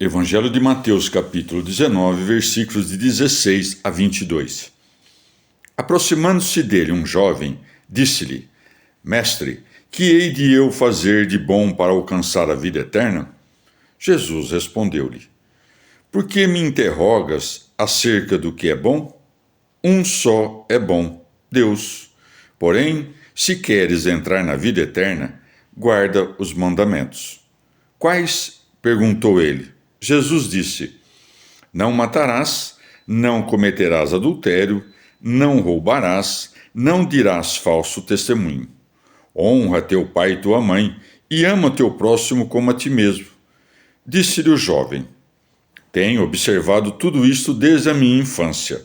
Evangelho de Mateus, capítulo 19, versículos de 16 a 22. Aproximando-se dele um jovem, disse-lhe: Mestre, que hei de eu fazer de bom para alcançar a vida eterna? Jesus respondeu-lhe: Por que me interrogas acerca do que é bom? Um só é bom, Deus. Porém, se queres entrar na vida eterna, guarda os mandamentos. Quais? Perguntou ele. Jesus disse: Não matarás, não cometerás adultério, não roubarás, não dirás falso testemunho. Honra teu pai e tua mãe, e ama teu próximo como a ti mesmo. Disse-lhe o jovem: Tenho observado tudo isto desde a minha infância.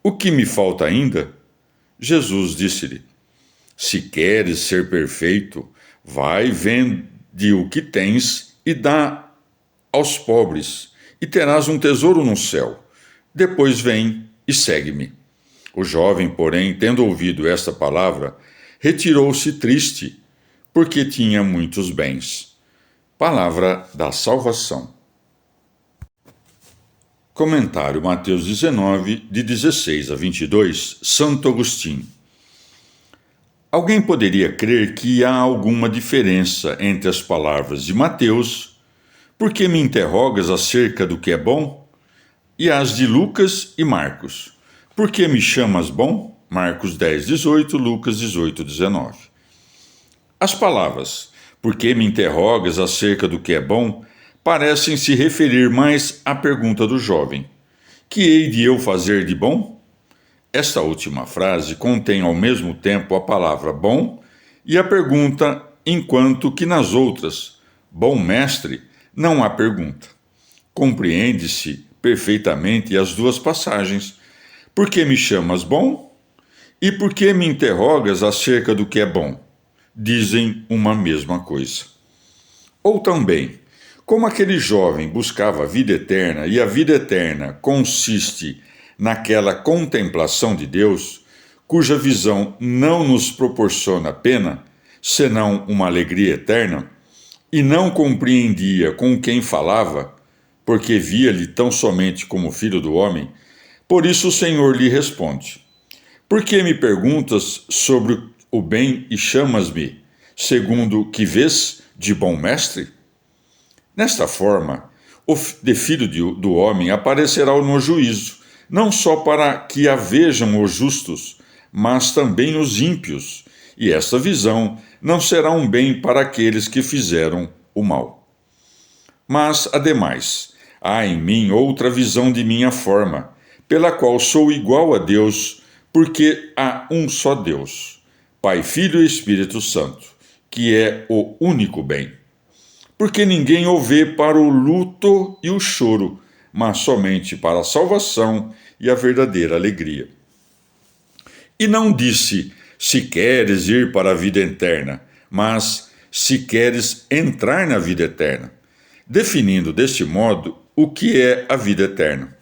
O que me falta ainda? Jesus disse-lhe: Se queres ser perfeito, vai, vende o que tens e dá aos pobres, e terás um tesouro no céu. Depois vem e segue-me. O jovem, porém, tendo ouvido esta palavra, retirou-se triste, porque tinha muitos bens. Palavra da salvação. Comentário Mateus 19, de 16 a 22, Santo Agostinho. Alguém poderia crer que há alguma diferença entre as palavras de Mateus, por que me interrogas acerca do que é bom? E as de Lucas e Marcos, por que me chamas bom? Marcos 10, 18, Lucas 18, 19. As palavras, por que me interrogas acerca do que é bom, parecem se referir mais à pergunta do jovem: que hei de eu fazer de bom? Esta última frase contém ao mesmo tempo a palavra bom e a pergunta, enquanto que nas outras, bom mestre, não há pergunta. Compreende-se perfeitamente as duas passagens. Por que me chamas bom? E por que me interrogas acerca do que é bom? Dizem uma mesma coisa. Ou também, como aquele jovem buscava a vida eterna e a vida eterna consiste naquela contemplação de Deus, cuja visão não nos proporciona pena, senão uma alegria eterna, e não compreendia com quem falava, porque via-lhe tão somente como filho do homem, por isso o Senhor lhe responde: Por que me perguntas sobre o bem e chamas-me, segundo o que vês, de bom mestre? Nesta forma, o filho do homem aparecerá no juízo, não só para que a vejam os justos, mas também os ímpios, e esta visão não será um bem para aqueles que fizeram o mal. Mas, ademais, há em mim outra visão de minha forma, pela qual sou igual a Deus, porque há um só Deus, Pai, Filho e Espírito Santo, que é o único bem. Porque ninguém o vê para o luto e o choro, mas somente para a salvação e a verdadeira alegria. E não disse: se queres ir para a vida eterna, mas se queres entrar na vida eterna, definindo deste modo o que é a vida eterna.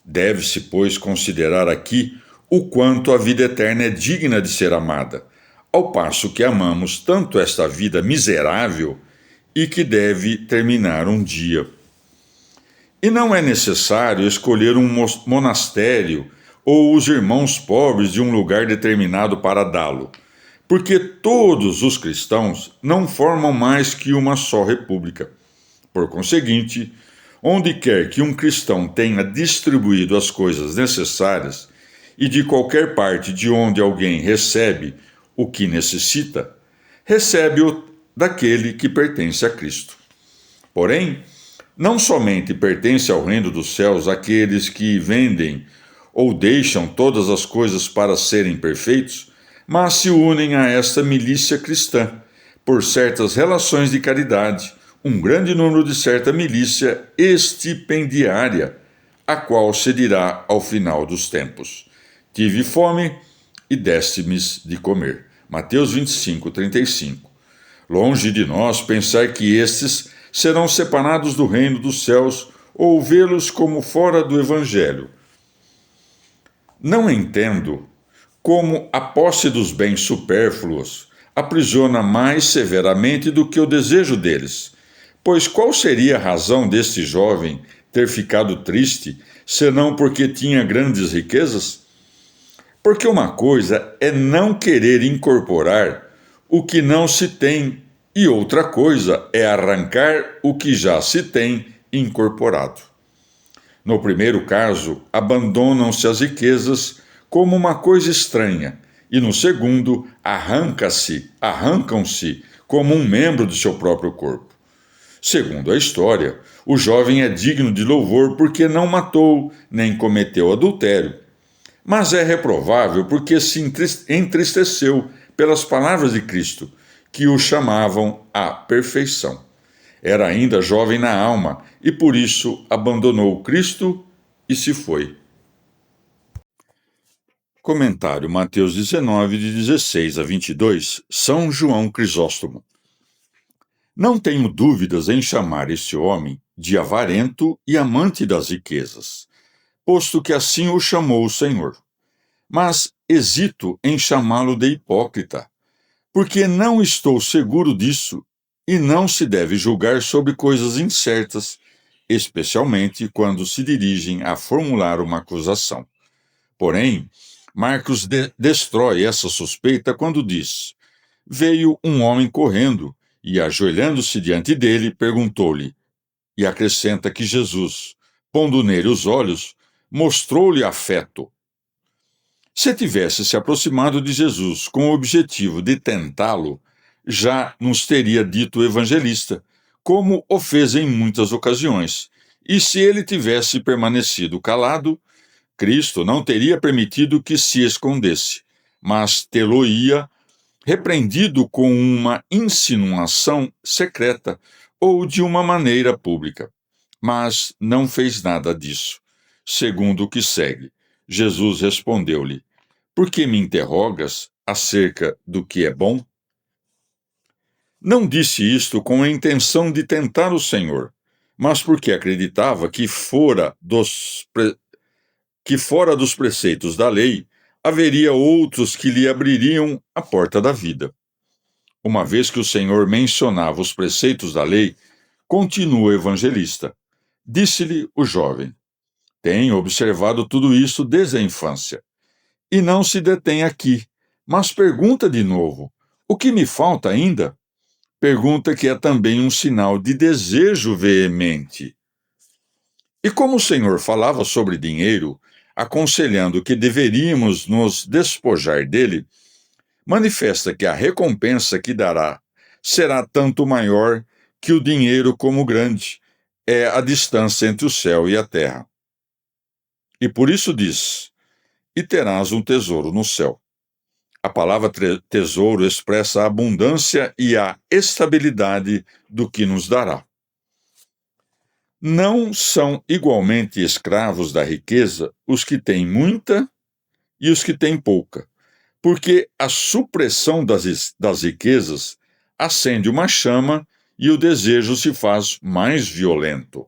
Deve-se, pois, considerar aqui o quanto a vida eterna é digna de ser amada, ao passo que amamos tanto esta vida miserável e que deve terminar um dia. E não é necessário escolher um monastério ou os irmãos pobres de um lugar determinado para dá-lo, porque todos os cristãos não formam mais que uma só república. Por conseguinte, onde quer que um cristão tenha distribuído as coisas necessárias, e de qualquer parte de onde alguém recebe o que necessita, recebe-o daquele que pertence a Cristo. Porém, não somente pertence ao reino dos céus aqueles que vendem ou deixam todas as coisas para serem perfeitos, mas se unem a esta milícia cristã, por certas relações de caridade, um grande número de certa milícia estipendiária, a qual se dirá ao final dos tempos: tive fome e deste-me de comer. Mateus 25, 35. Longe de nós pensar que estes serão separados do reino dos céus ou vê-los como fora do Evangelho. Não entendo como a posse dos bens supérfluos aprisiona mais severamente do que o desejo deles, Pois qual seria a razão deste jovem ter ficado triste, senão porque tinha grandes riquezas? Porque uma coisa é não querer incorporar o que não se tem, e outra coisa é arrancar o que já se tem incorporado. No primeiro caso, abandonam-se as riquezas como uma coisa estranha, e no segundo, arrancam-se como um membro de seu próprio corpo. Segundo a história, o jovem é digno de louvor porque não matou, nem cometeu adultério. Mas é reprovável porque se entristeceu pelas palavras de Cristo, que o chamavam à perfeição. Era ainda jovem na alma e por isso abandonou Cristo e se foi. Comentário Mateus 19, de 16 a 22, São João Crisóstomo. Não tenho dúvidas em chamar este homem de avarento e amante das riquezas, posto que assim o chamou o Senhor. Mas hesito em chamá-lo de hipócrita, porque não estou seguro disso e não se deve julgar sobre coisas incertas, especialmente quando se dirigem a formular uma acusação. Porém, Marcos destrói essa suspeita quando diz: Veio um homem correndo e, ajoelhando-se diante dele, perguntou-lhe, e acrescenta que Jesus, pondo nele os olhos, mostrou-lhe afeto. Se tivesse se aproximado de Jesus com o objetivo de tentá-lo, já nos teria dito o evangelista, como o fez em muitas ocasiões. E se ele tivesse permanecido calado, Cristo não teria permitido que se escondesse, mas tê-lo-ia repreendido com uma insinuação secreta ou de uma maneira pública. Mas não fez nada disso. Segundo o que segue, Jesus respondeu-lhe: Por que me interrogas acerca do que é bom? Não disse isto com a intenção de tentar o Senhor, mas porque acreditava que fora dos preceitos da lei haveria outros que lhe abririam a porta da vida. Uma vez que o Senhor mencionava os preceitos da lei, continua o evangelista. Disse-lhe o jovem: Tenho observado tudo isso desde a infância. E não se detém aqui, mas pergunta de novo: O que me falta ainda? Pergunta que é também um sinal de desejo veemente. E como o Senhor falava sobre dinheiro, aconselhando que deveríamos nos despojar dele, manifesta que a recompensa que dará será tanto maior que o dinheiro como grande é a distância entre o céu e a terra. E por isso diz: E terás um tesouro no céu. A palavra tesouro expressa a abundância e a estabilidade do que nos dará. Não são igualmente escravos da riqueza os que têm muita e os que têm pouca, porque a supressão das riquezas acende uma chama e o desejo se faz mais violento.